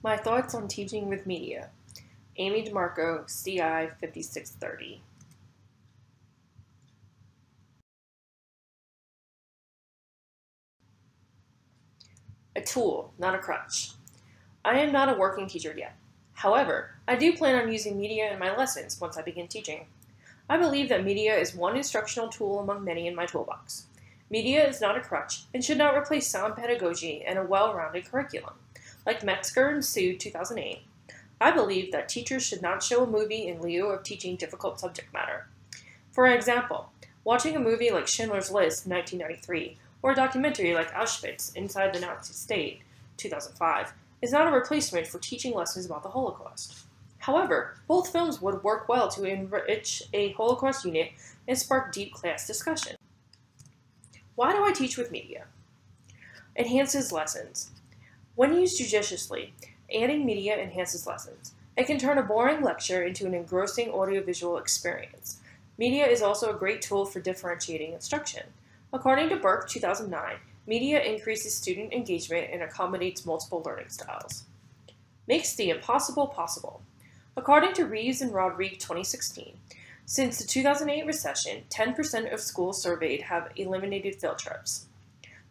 My thoughts on teaching with media. Amy DeMarco, CI 5630. A tool, not a crutch. I am not a working teacher yet. However, I do plan on using media in my lessons once I begin teaching. I believe that media is one instructional tool among many in my toolbox. Media is not a crutch and should not replace sound pedagogy and a well-rounded curriculum. Like Metzger and Sue 2008, I believe that teachers should not show a movie in lieu of teaching difficult subject matter. For example, watching a movie like Schindler's List 1993 or a documentary like Auschwitz Inside the Nazi State 2005 is not a replacement for teaching lessons about the Holocaust. However, both films would work well to enrich a Holocaust unit and spark deep class discussion. Why do I teach with media? Enhances lessons. When used judiciously, adding media enhances lessons. It can turn a boring lecture into an engrossing audiovisual experience. Media is also a great tool for differentiating instruction. According to Burke 2009, media increases student engagement and accommodates multiple learning styles. Makes the impossible possible. According to Reeves and Rodrigue 2016, since the 2008 recession, 10% of schools surveyed have eliminated field trips.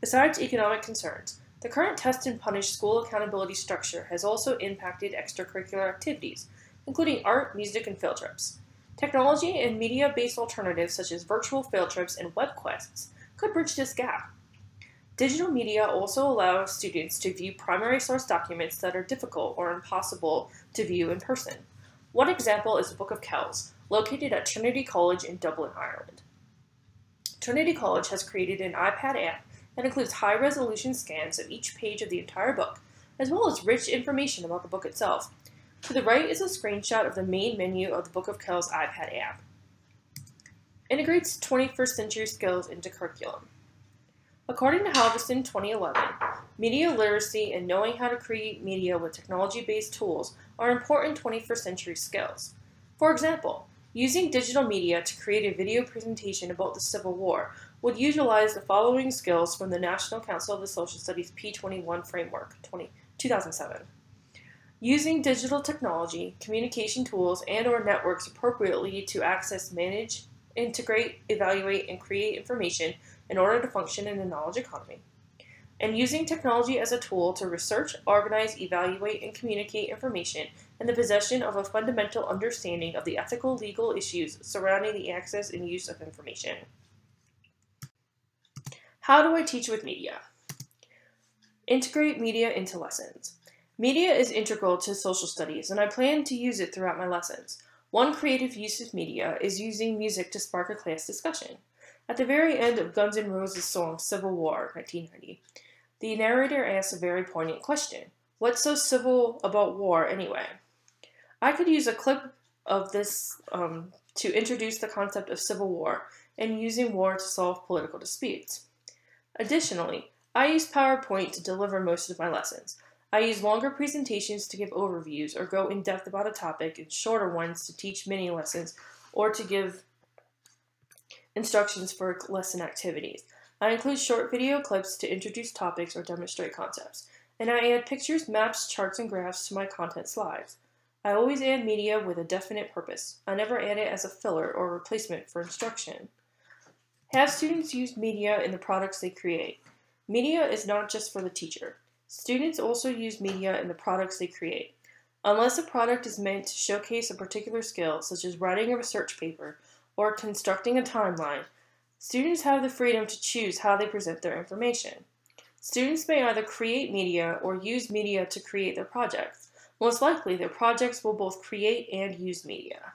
Besides economic concerns, the current test and punish school accountability structure has also impacted extracurricular activities, including art, music, and field trips. Technology and media-based alternatives such as virtual field trips and web quests could bridge this gap. Digital media also allow students to view primary source documents that are difficult or impossible to view in person. One example is the Book of Kells, located at Trinity College in Dublin, Ireland. Trinity College has created an iPad app that includes high-resolution scans of each page of the entire book, as well as rich information about the book itself. To the right is a screenshot of the main menu of the Book of Kells iPad app. Integrates 21st century skills into curriculum. According to Halverson 2011, media literacy and knowing how to create media with technology-based tools are important 21st century skills. For example, using digital media to create a video presentation about the Civil War would utilize the following skills from the National Council of the Social Studies P21 Framework 2007. Using digital technology, communication tools, and/or networks appropriately to access, manage, integrate, evaluate, and create information in order to function in a knowledge economy. And using technology as a tool to research, organize, evaluate, and communicate information in the possession of a fundamental understanding of the ethical legal issues surrounding the access and use of information. How do I teach with media? Integrate media into lessons. Media is integral to social studies, and I plan to use it throughout my lessons. One creative use of media is using music to spark a class discussion. At the very end of Guns N' Roses' song Civil War, 1990, the narrator asks a very poignant question. What's so civil about war anyway? I could use a clip of this to introduce the concept of civil war and using war to solve political disputes. Additionally, I use PowerPoint to deliver most of my lessons. I use longer presentations to give overviews or go in depth about a topic and shorter ones to teach mini lessons or to give instructions for lesson activities. I include short video clips to introduce topics or demonstrate concepts, and I add pictures, maps, charts, and graphs to my content slides. I always add media with a definite purpose. I never add it as a filler or replacement for instruction. Have students use media in the products they create. Media is not just for the teacher. Students also use media in the products they create. Unless a product is meant to showcase a particular skill, such as writing a research paper or constructing a timeline, students have the freedom to choose how they present their information. Students may either create media or use media to create their projects. Most likely, their projects will both create and use media.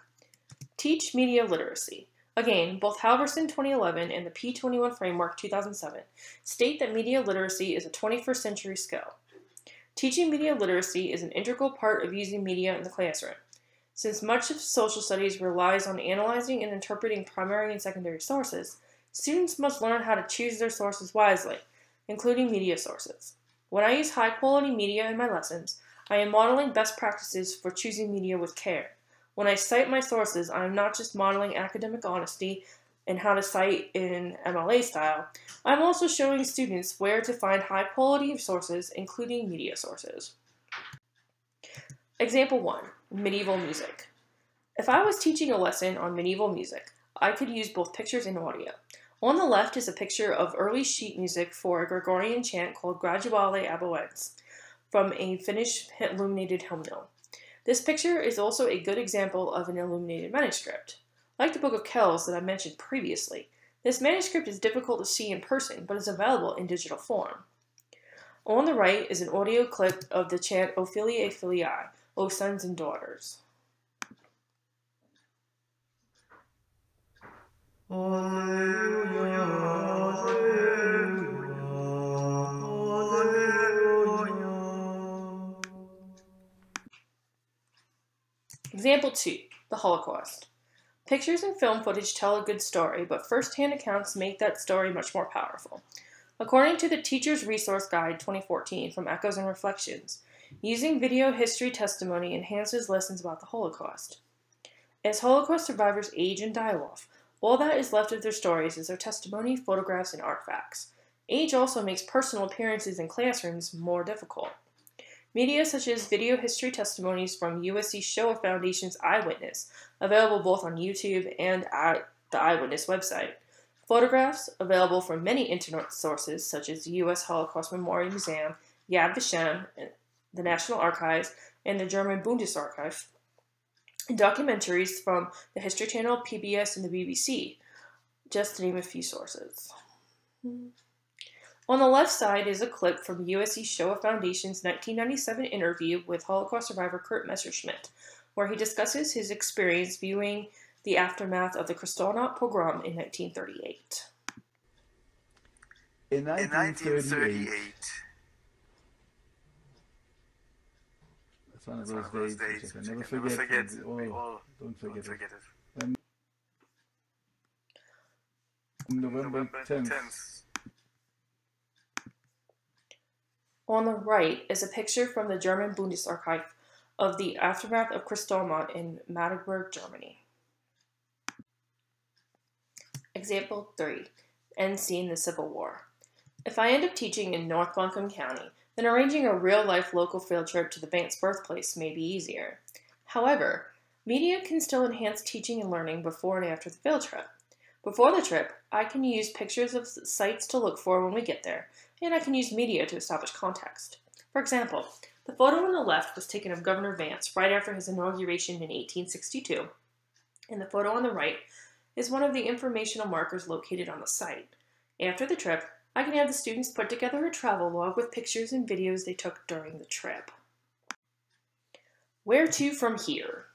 Teach media literacy. Again, both Halverson 2011 and the P21 Framework 2007 state that media literacy is a 21st century skill. Teaching media literacy is an integral part of using media in the classroom. Since much of social studies relies on analyzing and interpreting primary and secondary sources, students must learn how to choose their sources wisely, including media sources. When I use high-quality media in my lessons, I am modeling best practices for choosing media with care. When I cite my sources, I am not just modeling academic honesty and how to cite in MLA style. I'm also showing students where to find high-quality sources, including media sources. Example 1. Medieval music. If I was teaching a lesson on medieval music, I could use both pictures and audio. On the left is a picture of early sheet music for a Gregorian chant called Graduale Aboens from a Finnish illuminated hymnal. This picture is also a good example of an illuminated manuscript. Like the Book of Kells that I mentioned previously, this manuscript is difficult to see in person, but is available in digital form. On the right is an audio clip of the chant O Filiae Filii, O Sons and Daughters. Example 2. The Holocaust. Pictures and film footage tell a good story, but first-hand accounts make that story much more powerful. According to the Teacher's Resource Guide 2014 from Echoes and Reflections, using video history testimony enhances lessons about the Holocaust. As Holocaust survivors age and die off, all that is left of their stories is their testimony, photographs, and artifacts. Age also makes personal appearances in classrooms more difficult. Media such as video history testimonies from USC Shoah Foundation's Eyewitness, available both on YouTube and at the Eyewitness website. Photographs, available from many internet sources such as the U.S. Holocaust Memorial Museum, Yad Vashem, the National Archives, and the German Bundesarchiv. And documentaries from the History Channel, PBS, and the BBC, just to name a few sources. On the left side is a clip from USC Shoah Foundation's 1997 interview with Holocaust survivor Kurt Messerschmidt, where he discusses his experience viewing the aftermath of the Kristallnacht pogrom in 1938. In 1938, that's one of those dates which I can never forget. Don't forget it. November 10th. On the right is a picture from the German Bundesarchiv of the aftermath of Kristallnacht in Magdeburg, Germany. Example 3. End scene: the Civil War. If I end up teaching in North Buncombe County, then arranging a real-life local field trip to the Vance birthplace may be easier. However, media can still enhance teaching and learning before and after the field trip. Before the trip, I can use pictures of sites to look for when we get there, and I can use media to establish context. For example, the photo on the left was taken of Governor Vance right after his inauguration in 1862, and the photo on the right is one of the informational markers located on the site. After the trip, I can have the students put together a travel log with pictures and videos they took during the trip. Where to from here?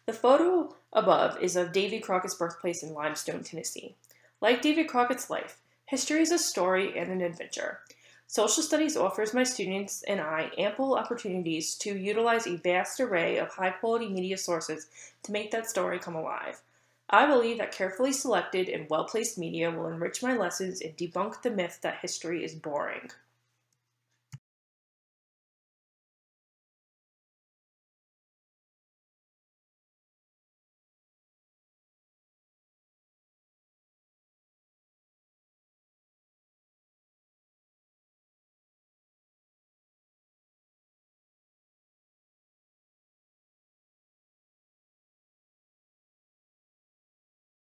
The photo above is of Davy Crockett's birthplace in Limestone, Tennessee. Like Davy Crockett's life, history is a story and an adventure. Social studies offers my students and I ample opportunities to utilize a vast array of high-quality media sources to make that story come alive. I believe that carefully selected and well-placed media will enrich my lessons and debunk the myth that history is boring.